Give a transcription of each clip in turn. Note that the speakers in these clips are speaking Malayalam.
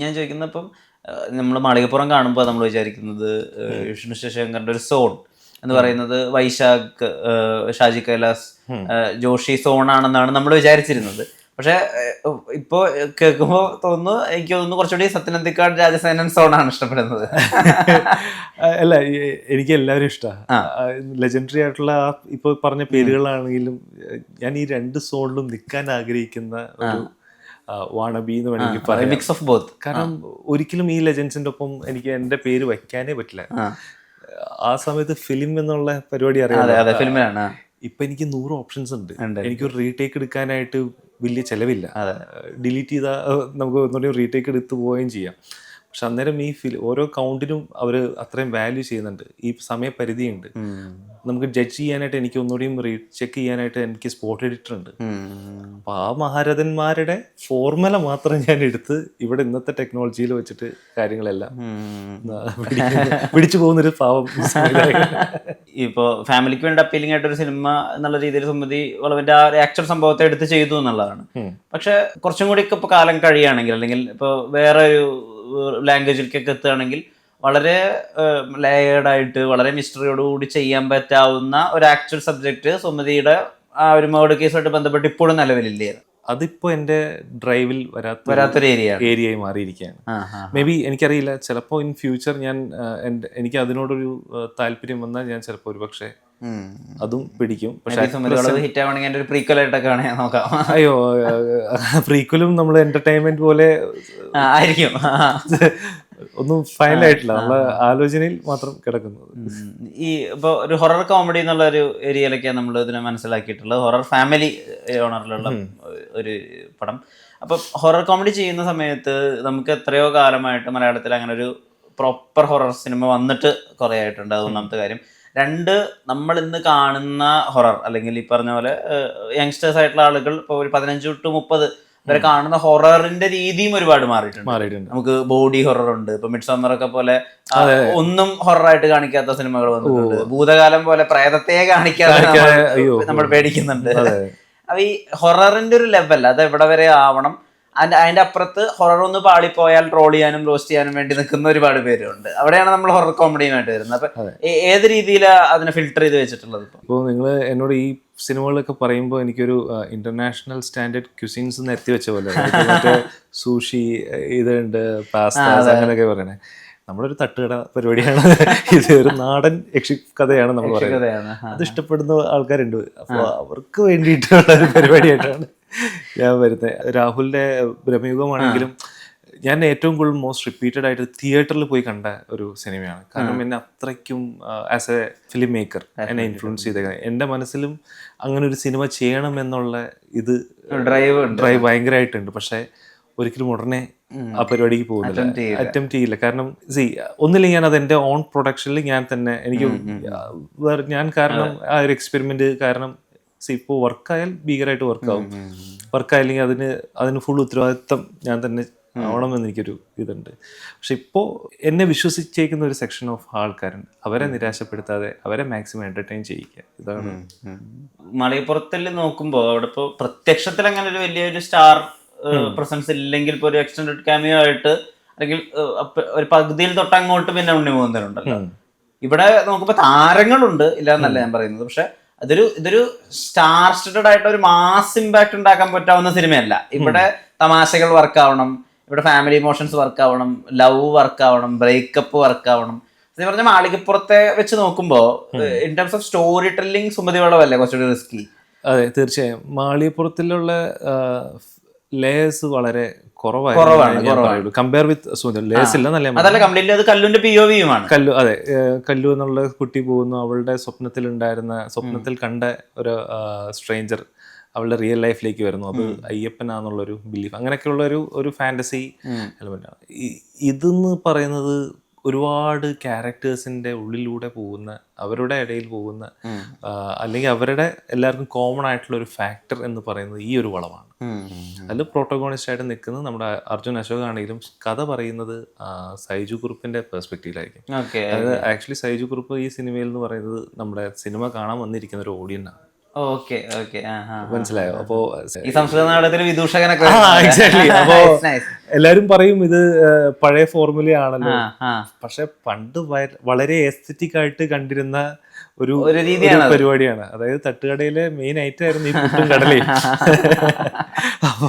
ഞാൻ ചോദിക്കുന്നത് ഇപ്പം നമ്മൾ മാളികപ്പുറം കാണുമ്പോൾ നമ്മൾ വിചാരിക്കുന്നത് വിഷ്ണു ശശിശങ്കറിന്റെ ഒരു സോൺ എന്ന് പറയുന്നത് വൈശാഖ്, ഷാജി കൈലാസ്, ജോഷി സോണാണെന്നാണ് നമ്മൾ വിചാരിച്ചിരുന്നത്. പക്ഷെ ഇപ്പോ കേൾക്കുമ്പോൾ തോന്നുന്നു, എനിക്ക് തോന്നുന്നു കുറച്ചുകൂടി സത്യനന്ദിക്കാട് രാജസേനൻ സോണാണ് ഇഷ്ടപ്പെടുന്നത്. അല്ല, എനിക്ക് എല്ലാവരും ഇഷ്ടമാണ്. ലെജൻഡറി ആയിട്ടുള്ള ഇപ്പൊ പറഞ്ഞ പേരുകളാണെങ്കിലും ഞാൻ ഈ രണ്ട് സോണിലും നിൽക്കാൻ ആഗ്രഹിക്കുന്ന ഒരു വാണബി എന്ന് വേണമെങ്കിൽ പറയാം. Mix of both. കാരണം ഒരിക്കലും ഈ ലെജൻസിന്റെ ഒപ്പം എനിക്ക് എന്റെ പേര് വയ്ക്കാനേ പറ്റില്ല. ആ സമയത്ത് ഫിലിം എന്നുള്ള പരിപാടി അറിയാം. ഇപ്പൊ എനിക്ക് 100 ഓപ്ഷൻസ് ഉണ്ട്. എനിക്കൊരു റീടേക്ക് എടുക്കാനായിട്ട് വലിയ ചെലവില്ല. ഡിലീറ്റ് ചെയ്താൽ നമുക്ക് ഒന്നുകൂടി റീടേക്ക് എടുത്ത് പോവുകയും ചെയ്യാം. പക്ഷെ അന്നേരം ഈ ഓരോ കൗണ്ടിനും അവർ അത്രയും വാല്യൂ ചെയ്യുന്നുണ്ട്. ഈ സമയപരിധിയുണ്ട്. നമുക്ക് ജഡ്ജ് ചെയ്യാനായിട്ട് എനിക്ക് ഒന്നുകൂടിയും റീചെക്ക് ചെയ്യാനായിട്ട് എനിക്ക് സ്പോട്ട് എഡിറ്റർ ഉണ്ട്. അപ്പൊ ആ മഹാരഥന്മാരുടെ ഫോർമുല മാത്രം ഞാൻ എടുത്ത് ഇവിടെ ഇന്നത്തെ ടെക്നോളജിയിൽ വെച്ചിട്ട് കാര്യങ്ങളെല്ലാം പിടിച്ചു പോകുന്നൊരു പാവം. ഇപ്പോ ഫാമിലിക്ക് വേണ്ടി അപ്പീലിംഗ് ആയിട്ടൊരു സിനിമ എന്നുള്ള രീതിയിൽ സുമതി വളവിന്റെ ആ ആക്ച്വൽ സംഭവത്തെ എടുത്ത് ചെയ്തു എന്നുള്ളതാണ്. പക്ഷെ കുറച്ചും കൂടി ഇപ്പൊ കാലം കഴിയുകയാണെങ്കിൽ, അല്ലെങ്കിൽ ഇപ്പൊ വേറെ ഒരു ലാംഗ്വേജിലേക്കൊക്കെ എത്തുകയാണെങ്കിൽ വളരെ ലേയേർഡായിട്ട് വളരെ മിസ്റ്ററിയോടുകൂടി ചെയ്യാൻ പറ്റാവുന്ന ഒരു ആക്ച്വൽ സബ്ജക്റ്റ് സുമതിയുടെ ആ ഒരു മർഡർ കേസുമായിട്ട് ബന്ധപ്പെട്ട് ഇപ്പോഴും നിലവിലില്ലേ? അതിപ്പോ എന്റെ ഡ്രൈവിൽ വരാത്തൊരു ഏരിയയായി മാറിയിരിക്കുകയാണ്. മേ ബി എനിക്കറിയില്ല, ചിലപ്പോൾ ഇൻ ഫ്യൂച്ചർ ഞാൻ എനിക്ക് അതിനോടൊരു താല്പര്യം വന്നാൽ ഞാൻ ചിലപ്പോൾ ഒരു പക്ഷേ അതും പിടിക്കും. പക്ഷെ ഹിറ്റ് ആവണമെങ്കിൽ ഒരു പ്രീക്വലായിട്ടൊക്കെ നോക്കാം. അയ്യോ, പ്രീക്വലും നമ്മൾ എന്റർടൈൻമെന്റ് പോലെ ആയിരിക്കും. ഒന്നും ഫൈനലായിട്ടില്ല, നമ്മളെ ആലോചനയിൽ മാത്രം കിടക്കുന്നത്. ഈ ഇപ്പോൾ ഒരു ഹൊറർ കോമഡി എന്നുള്ള ഒരു ഏരിയയിലൊക്കെയാണ് നമ്മൾ ഇതിനെ മനസ്സിലാക്കിയിട്ടുള്ളത്. ഹൊറർ ഫാമിലി ഓണറിലുള്ള ഒരു പടം. അപ്പം ഹൊറർ കോമഡി ചെയ്യുന്ന സമയത്ത് നമുക്ക് എത്രയോ കാലമായിട്ട് മലയാളത്തിൽ അങ്ങനെ ഒരു പ്രോപ്പർ ഹൊറർ സിനിമ വന്നിട്ട് കുറേ ആയിട്ടുണ്ട്. അത് ഒന്നാമത്തെ കാര്യം. 2, നമ്മൾ ഇന്ന് കാണുന്ന ഹൊറർ, അല്ലെങ്കിൽ ഈ പറഞ്ഞ പോലെ യങ്സ്റ്റേഴ്സ് ആയിട്ടുള്ള ആളുകൾ ഇപ്പോൾ ഒരു 15 to 30 വരെ കാണുന്ന ഹൊററിന്റെ രീതിയും ഒരുപാട് മാറിയിട്ടുണ്ട്. നമുക്ക് ബോഡി ഹൊറർ ഉണ്ട്. ഇപ്പൊ മിഡ്സമ്മർ ഒക്കെ പോലെ ഒന്നും ഹൊററായിട്ട് കാണിക്കാത്ത സിനിമകൾ വന്നിട്ടുണ്ട്. ഭൂതകാലം പോലെ പ്രേതത്തെ കാണിക്കാതെ നമ്മൾ പേടിക്കുന്നുണ്ട്. അപ്പൊ ഈ ഹൊററിന്റെ ഒരു ലെവൽ അത് എവിടെ വരെ ആവണം, അതിന്റെ അപ്പുറത്ത് ഹൊറർ ഒന്ന് പാളിപ്പോയാൽ ട്രോൾ ചെയ്യാനും റോസ്റ്റ് ചെയ്യാനും വേണ്ടി നിൽക്കുന്ന ഒരുപാട് പേരുണ്ട്. അവിടെയാണ് നമ്മൾ ഹൊറർ കോമഡിയുമായിട്ട് വരുന്നത്. അപ്പൊ ഏത് രീതിയിലാണ് അതിനെ ഫിൽട്ടർ ചെയ്ത് വെച്ചിട്ടുള്ളത്? ഇപ്പോൾ നിങ്ങൾ എന്നോട് ഈ സിനിമകളൊക്കെ പറയുമ്പോൾ എനിക്കൊരു ഇന്റർനാഷണൽ സ്റ്റാൻഡേർഡ് ക്യൂസിൻസ് എത്തി വെച്ച പോലെ, മറ്റേ സൂഷി, ഇതുണ്ട്, പാസ്ത, അങ്ങനെയൊക്കെ പറയണേ. നമ്മളൊരു തട്ടുകട പരിപാടിയാണ്. ഇത് ഒരു നാടൻ കഥയാണ് നമ്മൾ പറയുന്നത്. അത് ഇഷ്ടപ്പെടുന്ന ആൾക്കാരുണ്ട്. അപ്പോൾ അവർക്ക് വേണ്ടിയിട്ടുള്ള ഒരു പരിപാടിയായിട്ടാണ് ഞാൻ വരുന്നത്. രാഹുലിന്റെ ബ്രഹ്മയുഗമാണെങ്കിലും ഞാൻ ഏറ്റവും കൂടുതൽ മോസ്റ്റ് റിപ്പീറ്റഡ് ആയിട്ട് തിയേറ്ററിൽ പോയി കണ്ട ഒരു സിനിമയാണ്. കാരണം എന്നെ അത്രയ്ക്കും ആസ് എ ഫിലിം മേക്കർ എന്നെ ഇൻഫ്ലുവൻസ് ചെയ്തേക്കുന്നത്. എൻ്റെ മനസ്സിലും അങ്ങനെ ഒരു സിനിമ ചെയ്യണം എന്നുള്ള ഇത് ഡ്രൈവ് ഭയങ്കരമായിട്ടുണ്ട്. പക്ഷെ ഒരിക്കലും ഉടനെ ആ പരിപാടിക്ക് പോകുന്നില്ല, അറ്റംപ്റ്റ് ചെയ്യില്ല. കാരണം ഒന്നില്ലെങ്കിൽ ഞാൻ അത് എൻ്റെ ഓൺ പ്രൊഡക്ഷനിൽ ഞാൻ തന്നെ ഞാൻ കാരണം ആ ഒരു എക്സ്പെരിമെന്റ് കാരണം ഇപ്പോൾ വർക്കായാൽ ഭീകരമായിട്ട് വർക്കാവും, വർക്കായില്ലെങ്കിൽ അതിന് ഫുൾ ഉത്തരവാദിത്വം ഞാൻ തന്നെ ആവണമെന്ന് എനിക്കൊരു ഇതുണ്ട്. പക്ഷെ ഇപ്പോൾ എന്നെ വിശ്വസിച്ചേക്കുന്ന ഒരു സെക്ഷൻ ഓഫ് ആൾക്കാരുണ്ട്. അവരെ നിരാശപ്പെടുത്താതെ അവരെ മാക്സിമം എന്റർടൈൻ ചെയ്യിക്കുക. ഇതാണ് മലയപ്പുറത്തിൽ നോക്കുമ്പോൾ അവിടെ ഇപ്പോൾ പ്രത്യക്ഷത്തിൽ അങ്ങനെ ഒരു വലിയൊരു സ്റ്റാർ പ്രസൻസ് ഇല്ലെങ്കിൽ ഇപ്പോൾ ഒരു എക്സ്റ്റൻഡഡ് ക്യാമിയോ ആയിട്ട്, അല്ലെങ്കിൽ ഒരു പകുതിയിൽ തൊട്ടങ്ങോട്ട് പിന്നെ ഉണ്ണി പോകുന്നവരുണ്ടല്ലോ. ഇവിടെ നോക്കുമ്പോൾ താരങ്ങളുണ്ട്, ഇല്ല എന്നല്ല ഞാൻ പറയുന്നത്. പക്ഷെ ഇതൊരു സ്റ്റാർ സ്റ്റഡഡ് ആയിട്ട് ഒരു മാസ് ഇമ്പാക്ട് ഉണ്ടാക്കാൻ പറ്റാവുന്ന സിനിമയല്ല. ഇവിടെ തമാശകൾ വർക്കാവണം, ഇവിടെ ഫാമിലി ഇമോഷൻസ് വർക്കാവണം, ലവ് വർക്കാവണം, ബ്രേക്കപ്പ് വർക്കാവണം. എന്ന് പറഞ്ഞാൽ മാളികപ്പുറത്തെ വെച്ച് നോക്കുമ്പോൾ in terms of story telling Sumathi വളവല്ലേ കുറച്ചുകൂടി റിസ്കി? അതെ, തീർച്ചയായും. മാളികപ്പുറത്തിലുള്ള ലേയേഴ്സ് വളരെ കുറവാണ് കമ്പയർ വിത്ത് ലേയേഴ്സ് ഇല്ല. അതെ, കല്ലു എന്നുള്ള കുട്ടി പോകുന്നു, അവളുടെ സ്വപ്നത്തിൽ കണ്ട ഒരു സ്ട്രേഞ്ചർ അവളുടെ റിയൽ ലൈഫിലേക്ക് വരുന്നു. അത് അയ്യപ്പനാന്നുള്ളൊരു ബിലീഫ്, അങ്ങനെയൊക്കെയുള്ള ഒരു ഫാന്റസി എലമെന്റ് ആണ്. ഇതെന്ന് പറയുന്നത് ഒരുപാട് ക്യാരക്ടേഴ്സിന്റെ ഉള്ളിലൂടെ പോകുന്ന, അവരുടെ ഇടയിൽ പോകുന്ന, അല്ലെങ്കിൽ അവരുടെ എല്ലാവർക്കും കോമൺ ആയിട്ടുള്ള ഒരു ഫാക്ടർ എന്ന് പറയുന്നത് ഈ ഒരു വളമാണ്. അതിൽ പ്രോട്ടോഗോണിസ്റ്റ് ആയിട്ട് നിൽക്കുന്നത് നമ്മുടെ അർജുൻ അശോക് ആണെങ്കിലും കഥ പറയുന്നത് സൈജു കുറുപ്പിന്റെ പെർസ്പെക്റ്റീവിലായിരിക്കും. അതായത് ആക്ച്വലി സൈജു കുറുപ്പ് ഈ സിനിമയിൽ എന്ന് പറയുന്നത് നമ്മുടെ സിനിമ കാണാൻ വന്നിരിക്കുന്ന ഒരു ഓഡിയൻസ് ആണ്. മനസ്സിലായോ? അപ്പോ ഈ സംസ്കൃത നാടകത്തിൽ വിദൂഷകനൊക്കെ എക്സാക്ട്ലി. അപ്പോ എല്ലാരും പറയും ഇത് പഴയ ഫോർമുലയാണല്ലോ, ആ ആ പക്ഷെ പണ്ട് വളരെ എസ്തറ്റിക് ആയിട്ട് കണ്ടിരുന്ന ഒരു ഒരു രീതിയാണത്. പരിപാടിയാണ്. അതായത് തട്ടുകടയിലെ മെയിൻ ഐറ്റം ആയിരുന്നു ഈ പുട്ടും കടലയും. അപ്പോ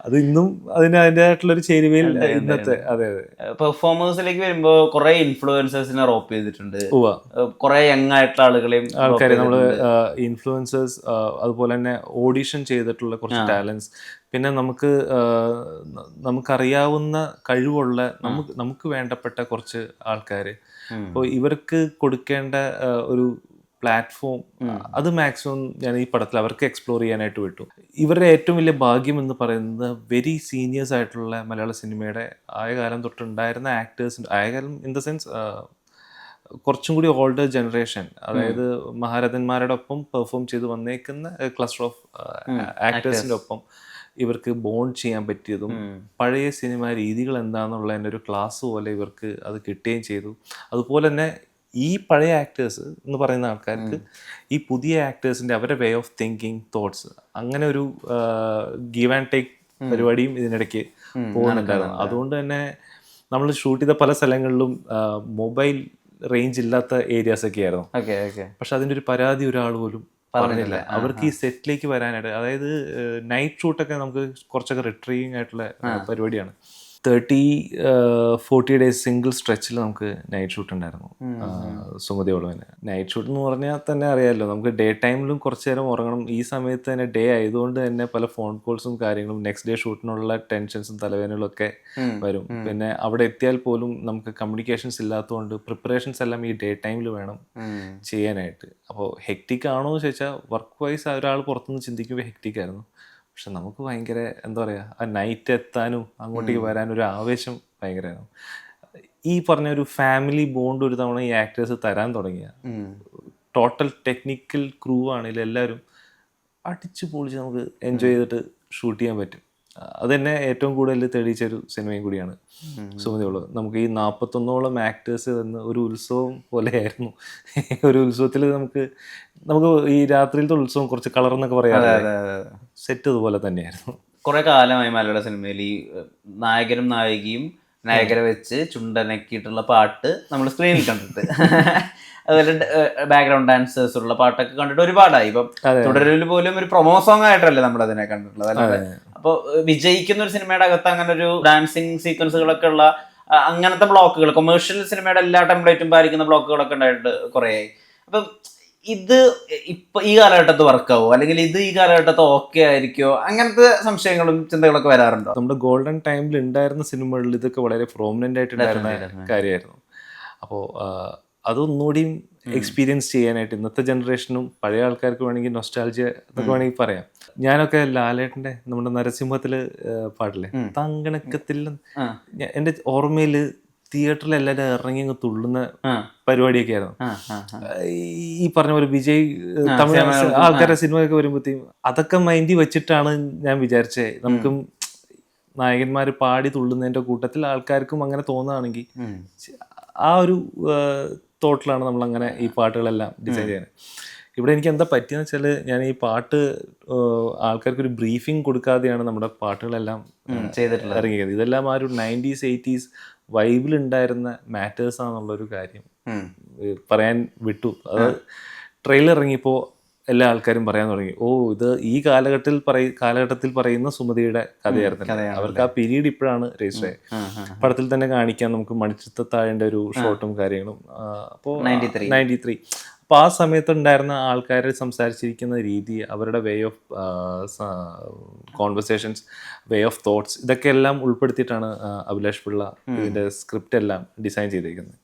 അത് ഇന്നും അതിൻ്റെതായിട്ടുള്ള ഒരു ചേരുവയിൽ ഇന്നത്തെ. അതെ അതെ. പെർഫോമേഴ്സിലേക്ക് വരുമ്പോ കുറെ ഇൻഫ്ലുവൻസേഴ്സിനെ റോപ്പ് ചെയ്തിട്ടുണ്ട്, ഉവ്വ. കുറെ യങ് ആയിട്ടുള്ള ആളുകളെയും ആൾക്കാരെ നമ്മള് ഇൻഫ്ലുവൻസേഴ്സ്, അതുപോലെ തന്നെ ഓഡിഷൻ ചെയ്തിട്ടുള്ള കുറച്ച് ടാലൻസ്, പിന്നെ നമുക്കറിയാവുന്ന കഴിവുള്ള നമുക്ക് വേണ്ടപ്പെട്ട കുറച്ച് ആൾക്കാർ. അപ്പോൾ ഇവർക്ക് കൊടുക്കേണ്ട ഒരു പ്ലാറ്റ്ഫോം അത് മാക്സിമം ഞാൻ ഈ പടത്തിൽ അവർക്ക് എക്സ്പ്ലോർ ചെയ്യാനായിട്ട് വിട്ടു. ഇവരുടെ ഏറ്റവും വലിയ ഭാഗ്യം എന്ന് പറയുന്നത് വെരി സീനിയേഴ്സ് ആയിട്ടുള്ള മലയാള സിനിമയുടെ ആയകാലം തൊട്ടുണ്ടായിരുന്ന ആക്ടേഴ്സ്, ആയകാലം ഇൻ ദ സെൻസ് കുറച്ചും കൂടി ഓൾഡർ ജനറേഷൻ, അതായത് മഹാരഥന്മാരുടെ ഒപ്പം പെർഫോം ചെയ്ത് വന്നേക്കുന്ന ക്ലസ്റ്റർ ഓഫ് ആക്ടേഴ്സിൻ്റെ ഒപ്പം ഇവർക്ക് ബോണ്ട് ചെയ്യാൻ പറ്റിയതും പഴയ സിനിമ രീതികൾ എന്താണെന്നുള്ളതിൻ്റെ ഒരു ക്ലാസ് പോലെ ഇവർക്ക് അത് കിട്ടുകയും ചെയ്തു. അതുപോലെ തന്നെ ഈ പഴയ ആക്ടേഴ്സ് എന്ന് പറയുന്ന ആൾക്കാർക്ക് ഈ പുതിയ ആക്ടേഴ്സിൻ്റെ അവരുടെ വേ ഓഫ് തിങ്കിങ്, തോട്ട്സ്, അങ്ങനെ ഒരു ഗീവ് ആൻഡ് ടേക്ക് പരിപാടിയും ഇതിനിടയ്ക്ക് പോകുന്നുണ്ടായിരുന്നു. അതുകൊണ്ട് തന്നെ നമ്മൾ ഷൂട്ട് ചെയ്ത പല സ്ഥലങ്ങളിലും മൊബൈൽ റേഞ്ച് ഇല്ലാത്ത ഏരിയാസ് ഒക്കെ ആയിരുന്നു. പക്ഷെ അതിൻ്റെ ഒരു പരാതി ഒരാൾ പോലും പറഞ്ഞില്ല. അവർക്ക് ഈ സെറ്റിലേക്ക് വരാനായിട്ട്, അതായത് നൈറ്റ് ഷൂട്ടൊക്കെ നമുക്ക് കുറച്ചൊക്കെ റിട്രീവിങ് ആയിട്ടുള്ള പരിപാടിയാണ്. 30-40 ഡേയ്സ് സിംഗിൾ സ്ട്രെച്ചിൽ നമുക്ക് നൈറ്റ് ഷൂട്ട് ഉണ്ടായിരുന്നു സുമതിയോളം തന്നെ. നൈറ്റ് ഷൂട്ട് എന്ന് പറഞ്ഞാൽ തന്നെ അറിയാമല്ലോ, നമുക്ക് ഡേ ടൈമിലും കുറച്ച് നേരം ഉറങ്ങണം. ഈ സമയത്ത് തന്നെ ഡേ ആയതുകൊണ്ട് തന്നെ പല ഫോൺ കോൾസും കാര്യങ്ങളും, നെക്സ്റ്റ് ഡേ ഷൂട്ടിനുള്ള ടെൻഷൻസും തലവേദനകളും ഒക്കെ വരും. പിന്നെ അവിടെ എത്തിയാൽ പോലും നമുക്ക് കമ്മ്യൂണിക്കേഷൻസ് ഇല്ലാത്തതുകൊണ്ട് പ്രിപ്പറേഷൻസ് എല്ലാം ഈ ഡേ ടൈമിൽ വേണം ചെയ്യാനായിട്ട്. അപ്പോൾ ഹെക്റ്റിക് ആണോ എന്ന് ചോദിച്ചാൽ വർക്ക് വൈസ് ഒരാൾ പുറത്തുനിന്ന് ചിന്തിക്കുമ്പോൾ ഹെക്റ്റിക് ആയിരുന്നു. പക്ഷെ നമുക്ക് ഭയങ്കര എന്താ പറയുക, ആ നൈറ്റ് എത്താനും അങ്ങോട്ടേക്ക് വരാനും ഒരു ആവേശം ഭയങ്കരമായിരുന്നു. ഈ പറഞ്ഞ ഒരു ഫാമിലി ബോണ്ട് ഒരു തവണ ഈ ആക്ടേഴ്സ് തരാൻ തുടങ്ങിയ, ടോട്ടൽ ടെക്നിക്കൽ ക്രൂ ആണെങ്കിലും എല്ലാവരും അടിച്ചു പൊളിച്ച് നമുക്ക് എൻജോയ് ചെയ്തിട്ട് ഷൂട്ട് ചെയ്യാൻ പറ്റും. അത് തന്നെ ഏറ്റവും കൂടുതൽ തെളിയിച്ചൊരു സിനിമയും കൂടിയാണ് സുമതിയുള്ളത്. നമുക്ക് ഈ 41ഓളം ആക്ടേഴ്സ് തന്ന് ഒരു ഉത്സവം പോലെയായിരുന്നു. ഒരു ഉത്സവത്തിൽ നമുക്ക് ഈ രാത്രിയിലത്തെ ഉത്സവം കുറച്ച് കളർ എന്നൊക്കെ പറയാറ്, സെറ്റ് അതുപോലെ തന്നെയായിരുന്നു. കുറെ കാലമായി മലയാള സിനിമയിൽ ഈ നായകനും നായികയും നായകരെ വെച്ച് ചുണ്ടനക്കിയിട്ടുള്ള പാട്ട് നമ്മൾ സ്ക്രീനിൽ കണ്ടിട്ട്, അതുപോലെ ബാക്ക്ഗ്രൗണ്ട് ഡാൻസേഴ്സ് ഉള്ള പാട്ടൊക്കെ കണ്ടിട്ട് ഒരുപാടായി. ഇപ്പം തുടരിൽ പോലും ഒരു പ്രൊമോ സോങ് ആയിട്ടല്ലേ നമ്മൾ അതിനെ കണ്ടിട്ടുള്ളത്, അല്ലാതെ. അപ്പോൾ വിജയിക്കുന്ന ഒരു സിനിമയുടെ അകത്ത് അങ്ങനെ ഒരു ഡാൻസിങ് സീക്വൻസുകളൊക്കെ ഉള്ള അങ്ങനത്തെ ബ്ലോക്കുകൾ, കൊമേഴ്ഷ്യൽ സിനിമയുടെ എല്ലാ ടെംപ്ലേറ്റും പാലിക്കുന്ന ബ്ലോക്കുകളൊക്കെ ഉണ്ടായിട്ട് കുറേയായി. അപ്പം ഇത് ഇപ്പൊ ഈ കാലഘട്ടത്ത് വർക്കാവോ, അല്ലെങ്കിൽ ഇത് ഈ കാലഘട്ടത്ത് ഓക്കെ ആയിരിക്കോ, അങ്ങനത്തെ സംശയങ്ങളും ചിന്തകളൊക്കെ വരാറുണ്ടോ? നമ്മുടെ ഗോൾഡൻ ടൈമിൽ ഉണ്ടായിരുന്ന സിനിമകളിൽ ഇതൊക്കെ വളരെ പ്രോമിനന്റ് ആയിട്ടുണ്ടായിരുന്ന കാര്യമായിരുന്നു. അപ്പോൾ അതൊന്നുകൂടിയും എക്സ്പീരിയൻസ് ചെയ്യാനായിട്ട് ഇന്നത്തെ ജനറേഷനും പഴയ ആൾക്കാർക്ക് വേണമെങ്കിൽ നൊസ്റ്റാൾജിയ എന്നൊക്കെ വേണമെങ്കിൽ പറയാം. ഞാനൊക്കെ ലാലേട്ടൻ്റെ നമ്മുടെ നരസിംഹത്തില് പാടില്ലേ, തങ്കണക്കത്തിൽ, എൻ്റെ ഓർമ്മയില് തിയേറ്ററിൽ എല്ലാവരും ഇറങ്ങി അങ്ങ് തുള്ളുന്ന പരിപാടിയൊക്കെ ആയിരുന്നു. ഈ പറഞ്ഞ പോലെ വിജയ്, തമിഴ് ആൾക്കാരുടെ സിനിമയൊക്കെ വരുമ്പോഴത്തേക്കും അതൊക്കെ മൈൻഡിൽ വെച്ചിട്ടാണ് ഞാൻ വിചാരിച്ചത്, നമുക്കും നായകന്മാർ പാടി തുള്ളുന്നതിൻ്റെ കൂട്ടത്തിൽ ആൾക്കാർക്കും അങ്ങനെ തോന്നുകയാണെങ്കിൽ, ആ ഒരു തോട്ടിലാണ് നമ്മളങ്ങനെ ഈ പാട്ടുകളെല്ലാം ഡിസൈൻ ചെയ്യുന്നത്. ഇവിടെ എനിക്ക് എന്താ പറ്റിയെന്ന് വെച്ചാൽ, ഞാൻ ഈ പാട്ട് ആൾക്കാർക്കൊരു ബ്രീഫിംഗ് കൊടുക്കാതെയാണ് നമ്മുടെ പാട്ടുകളെല്ലാം ഇറങ്ങിയത്. ഇതെല്ലാം ആ ഒരു 90s 80s വൈബിലുണ്ടായിരുന്ന മാറ്റേഴ്സ് ആണെന്നുള്ളൊരു കാര്യം പറയാൻ വിട്ടു. അത് ട്രെയിലർ ഇറങ്ങിയപ്പോൾ എല്ലാ ആൾക്കാരും പറയാൻ തുടങ്ങി, ഓ ഇത് ഈ കാലഘട്ടത്തിൽ പറയുന്ന സുമതിയുടെ കഥയായിരുന്നു. അവർക്ക് ആ പീരീഡ് ഇപ്പോഴാണ് രജിസ്റ്റർ ആയത്. പടത്തിൽ തന്നെ കാണിക്കാൻ നമുക്ക് മണിച്ചിത്രത്താഴിൻ്റെ ഒരു ഷോട്ടും കാര്യങ്ങളും. അപ്പോൾ 93. അപ്പോൾ ആ സമയത്തുണ്ടായിരുന്ന ആൾക്കാർ സംസാരിച്ചിരിക്കുന്ന രീതി, അവരുടെ way of conversations, way of thoughts, ഇതൊക്കെ എല്ലാം ഉൾപ്പെടുത്തിയിട്ടാണ് അഭിലാഷ് പിള്ള ഇതിൻ്റെ സ്ക്രിപ്റ്റ് എല്ലാം ഡിസൈൻ ചെയ്തിരിക്കുന്നത്.